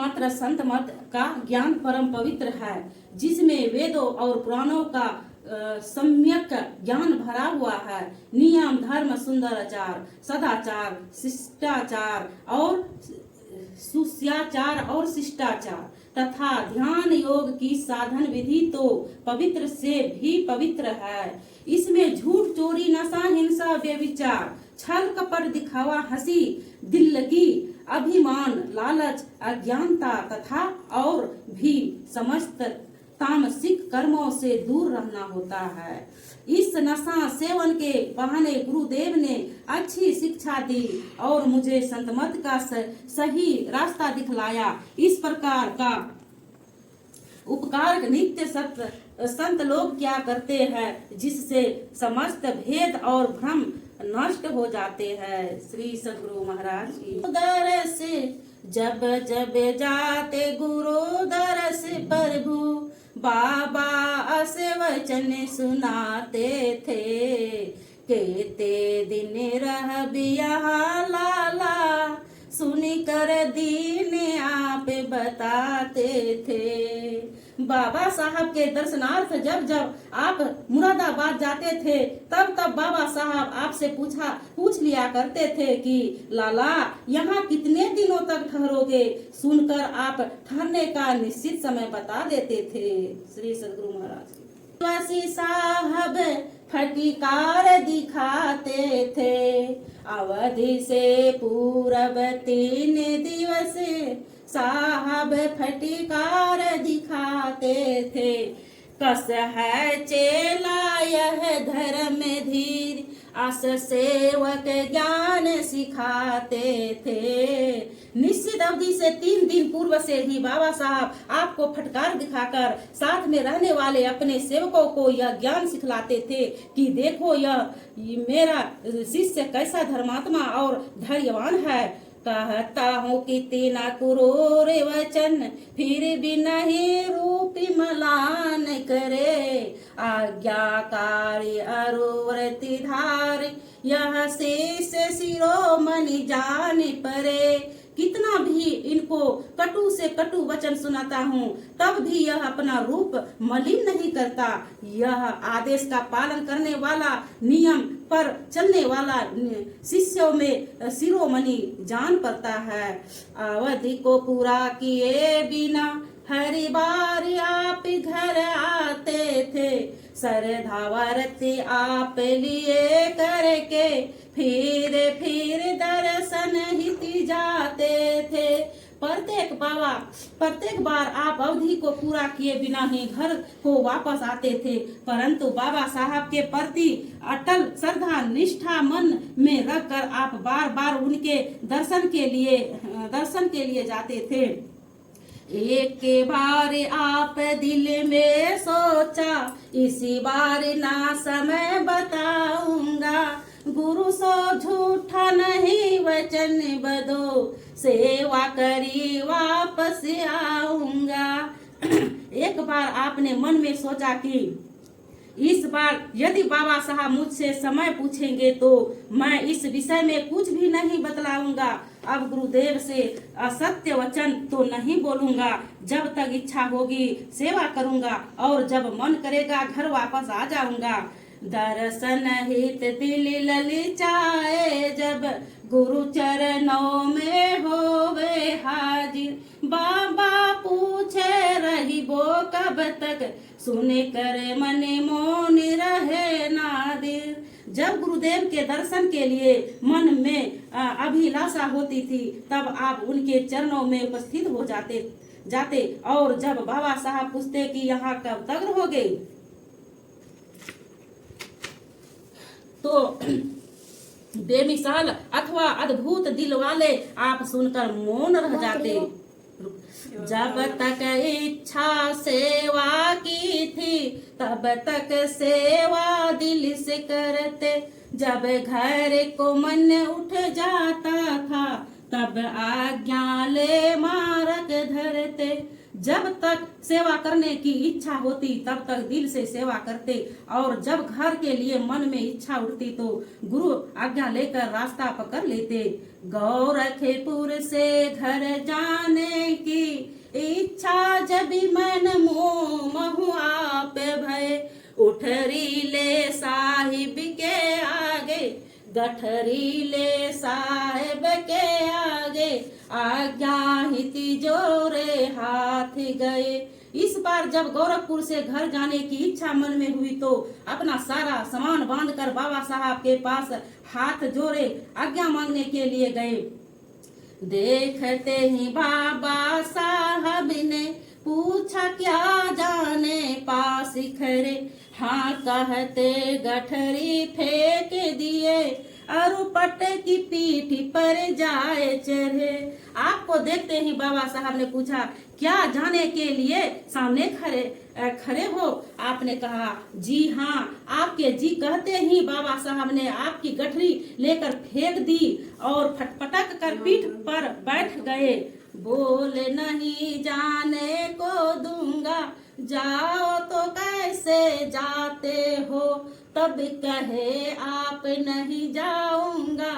एकमात्र संत मत का ज्ञान परम पवित्र है, जिसमें वेदों और पुराणों का सम्यक ज्ञान भरा हुआ है। नियम, धर्म, सुंदर आचार, सदाचार, शिष्टाचार और सुस्याचार और शिष्टाचार तथा ध्यान योग की साधन विधि तो पवित्र से भी पवित्र है। इसमें झूठ, चोरी, नशा, हिंसा, व्यभिचार, छल, कपट, दिखावा, हंसी, दिल्लगी, अभिमान, लालच, अज्ञानता तथा और भी समस्त तामसिक कर्मों से दूर रहना होता है। इस नशा सेवन के बहाने गुरुदेव ने अच्छी शिक्षा दी और मुझे संत मत का सही रास्ता दिखलाया। इस प्रकार का उपकार नित्य संत लोग क्या करते हैं, जिससे समस्त भेद और भ्रम नष्ट हो जाते हैं। श्री सद्गुरु महाराज की दर से जब जब जाते गुरु दर से प्रभु बाबा से वचन सुनाते थे। कहते दिन रह बिया लाला सुन कर दीन आप बताते थे। बाबा साहब के दर्शनार्थ जब जब आप मुरादाबाद जाते थे, तब तब बाबा साहब आपसे पूछ लिया करते थे कि लाला यहाँ कितने दिनों तक ठहरोगे। सुनकर आप ठहरने का निश्चित समय बता देते थे। श्री सद्गुरु महाराज वासी साहब फटीकार दिखाते थे। अवधि से पूरब 3 दिवस साहब फटीकार दिखाते थे। कस है चेला यह धर्म धीर, अस सेवक ज्ञान सिखाते थे। निश्चित अवधि से 3 दिन पूर्व से ही बाबा साहब आपको फटकार दिखाकर साथ में रहने वाले अपने सेवकों को यह ज्ञान सिखलाते थे कि देखो यह मेरा शिष्य कैसा धर्मात्मा और धैर्यवान है। कहता हूँ कितना क्रूर वचन, फिर भी नहीं रूप मलान करे। आज्ञाकारी अरुव्रति धार, यह शेष शिरोमणि जान परे। कितना भी इनको कटु से कटु वचन सुनाता हूँ, तब भी यह अपना रूप मलिन नहीं करता। यह आदेश का पालन करने वाला, नियम पर चलने वाला शिष्यों में शिरोमणि जान पड़ता है। अवधि को पूरा किए बिना हरि बार आप घर आते थे। सरधावरती आप लिए करके फिर दर्शन हित जाते थे। प्रत्येक बार आप अवधि को पूरा किए बिना ही घर को वापस आते थे, परंतु बाबा साहब के प्रति अटल श्रद्धा निष्ठा मन में रखकर आप बार बार उनके दर्शन के लिए जाते थे। एक के बार आप दिल में सोचा, इसी बार ना समय बताऊंगा। गुरु सो झूठा नहीं वचन बदो, सेवा करी वापस आऊंगा। एक बार आपने मन में सोचा कि इस बार यदि बाबा साहब मुझसे समय पूछेंगे तो मैं इस विषय में कुछ भी नहीं बतलाऊंगा। अब गुरुदेव से असत्य वचन तो नहीं बोलूंगा। जब तक इच्छा होगी सेवा करूंगा और जब मन करेगा घर वापस आ जाऊंगा। दर्शन हित दिल ललचाए, जब गुरु चरणों में होवे हाजिर। बाबा पूछे रही वो कब तक, सुने कर मन मोन रहे नादिर। जब गुरुदेव के दर्शन के लिए मन में अभिलाषा होती थी, तब आप उनके चरणों में उपस्थित हो जाते और जब बाबा साहब पूछते कि यहाँ कब तक रहोगे, तो बेमिसाल अथवा अद्भुत दिल वाले आप सुनकर मौन रह जाते। जब तक इच्छा सेवा की थी, तब तक सेवा दिल से करते। जब घर को मन उठ जाता था, तब आज्ञा ले मार्ग धरते। जब तक सेवा करने की इच्छा होती तब तक दिल से सेवा करते, और जब घर के लिए मन में इच्छा उठती तो गुरु आज्ञा लेकर रास्ता पकड़ लेते। गौरखपुर से घर जाने की ही मन मोह आप भय, उठरी ले साहिब के आगे, गठरी ले साहिब के आगे, आज्ञा ही तिजोरे हाथ गए। इस बार जब गोरखपुर से घर जाने की इच्छा मन में हुई तो अपना सारा सामान बांधकर बाबा साहब के पास हाथ जोड़े आज्ञा मांगने के लिए गए। देखते ही बाबा साहब ने पूछा क्या जाने पास खरे, हाँ कहते गठरी फेंक दिए, अरुपट की पीठ पर जाए चढ़े। आपको देखते ही बाबा साहब ने पूछा क्या जाने के लिए सामने खड़े हो? आपने कहा जी हाँ। आपके जी कहते ही बाबा साहब ने आपकी गठरी लेकर फेंक दी और फटफटक कर पीठ पर बैठ गए। बोले नहीं जाने को दूंगा, जाओ तो कैसे जाते हो? तब कहे आप नहीं जाऊंगा,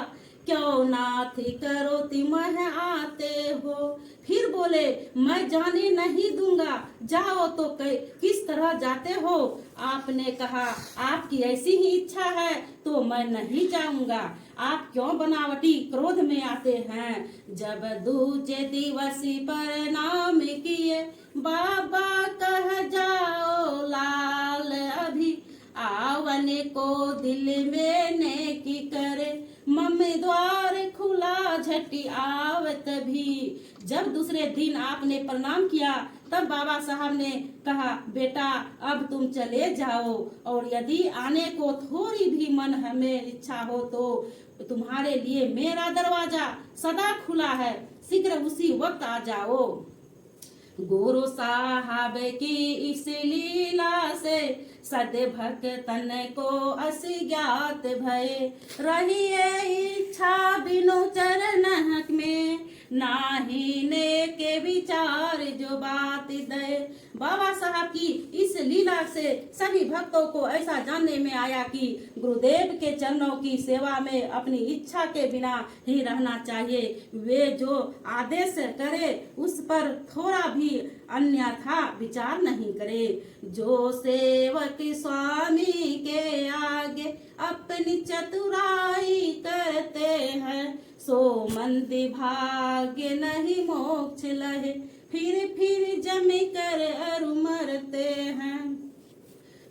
क्यों नाथी करो तिमह आते हो? फिर बोले मैं जाने नहीं दूंगा, जाओ तो किस तरह जाते हो? आपने कहा आपकी ऐसी ही इच्छा है तो मैं नहीं जाऊंगा। आप क्यों बनावटी क्रोध में आते हैं? जब दूजे दिवसी प्रणाम किए, बाबा कह जाओ लाल अभी, आवन को दिल में नेकी करे, मम्मी द्वार खुला झटी आवत भी। जब दूसरे दिन आपने प्रणाम किया तब बाबा साहब ने कहा बेटा अब तुम चले जाओ, और यदि आने को थोड़ी भी मन हमें इच्छा हो तो तुम्हारे लिए मेरा दरवाजा सदा खुला है, शीघ्र उसी वक्त आ जाओ। गुरु साहब की इस लीला से सद भक्तन को अज्ञात भय, रहिए इच्छा बिनु चरण में, नाही ने के विचार जो बात दे। बाबा साहब की इस लीला से सभी भक्तों को ऐसा जानने में आया कि गुरुदेव के चरणों की सेवा में अपनी इच्छा के बिना ही रहना चाहिए। वे जो आदेश करे उस पर थोड़ा भी अन्यथा विचार नहीं करे। जो सेवक स्वामी के आगे अपनी चतुराई करते हैं, सो मंदी भाग्य नहीं मोक्ष लहे, फिर जम कर अरु मरते हैं।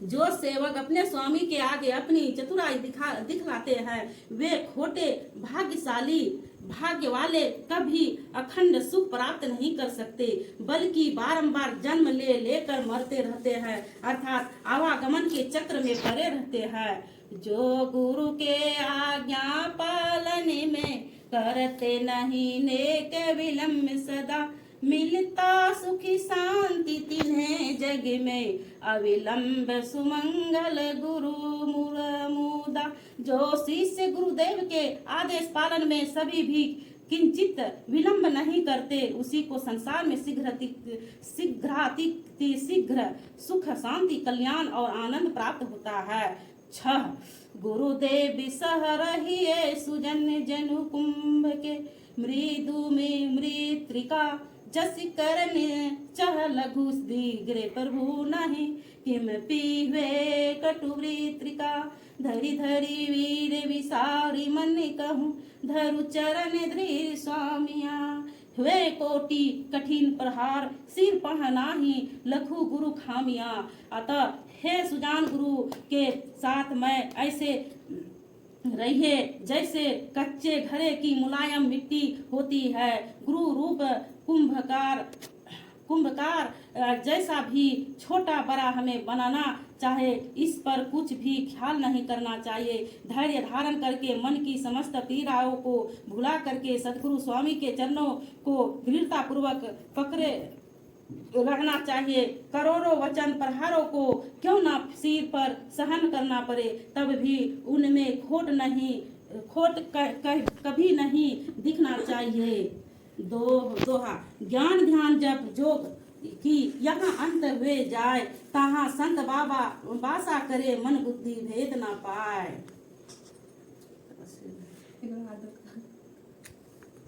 जो सेवक अपने स्वामी के आगे अपनी चतुराई दिखलाते हैं वे खोटे भाग्यशाली भाग्य वाले कभी अखंड सुख प्राप्त नहीं कर सकते, बल्कि बारंबार जन्म लेकर मरते रहते हैं, अर्थात आवागमन के चक्र में पड़े रहते हैं। जो गुरु के आज्ञा पालन में करते नहीं नेक विलंब सदा, मिलता सुखी शांति तिन्हें जग में, अविलंब सुमंगल गुरु मुदा। जो शिष्य गुरुदेव के आदेश पालन में सभी भी किंचित विलंब नहीं करते, उसी को संसार में शीघ्र सुख शांति कल्याण और आनंद प्राप्त होता है। 6 गुरुदेव सह रहिए सुजन जनु कुंभ के, मृदु में मृत्रिका जस करने चह लघु दीग्रे प्रभु नहीं, किम पीवे कटु वृत्रिका, धरी धरी वीर विसारी मन कहूँ, धरु चरण धीर स्वामिया। हुए कोटि कठिन प्रहार सिर पहनाही, लघु गुरु खामिया। अतः हे सुजान गुरु के साथ मैं ऐसे रहिए जैसे कच्चे घड़े की मुलायम मिट्टी होती है। गुरु रूप कुंभकार जैसा भी छोटा बड़ा हमें बनाना चाहे, इस पर कुछ भी ख्याल नहीं करना चाहिए। धैर्य धारण करके मन की समस्त पीड़ाओं को भुला करके सदगुरु स्वामी के चरणों को दृढ़ता पूर्वक पकड़े रहना चाहिए। करोड़ों वचन प्रहारों को क्यों ना सिर पर सहन करना पड़े, तब भी उनमें खोट कभी नहीं दिखना चाहिए। दोहा ज्ञान ध्यान जप जोग कि यहाँ अंत हुए जाए, तहाँ संत बाबा वासा करे, मन बुद्धि भेद ना पाए।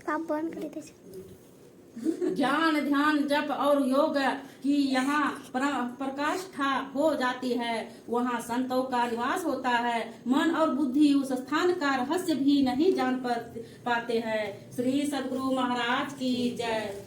आप बंद कर दीजिए। ज्ञान ध्यान जप और योग की यहाँ प्रकाष्ठा हो जाती है, वहाँ संतों का निवास होता है। मन और बुद्धि उस स्थान का रहस्य भी नहीं जान पाते हैं। श्री सद्गुरु महाराज की जय।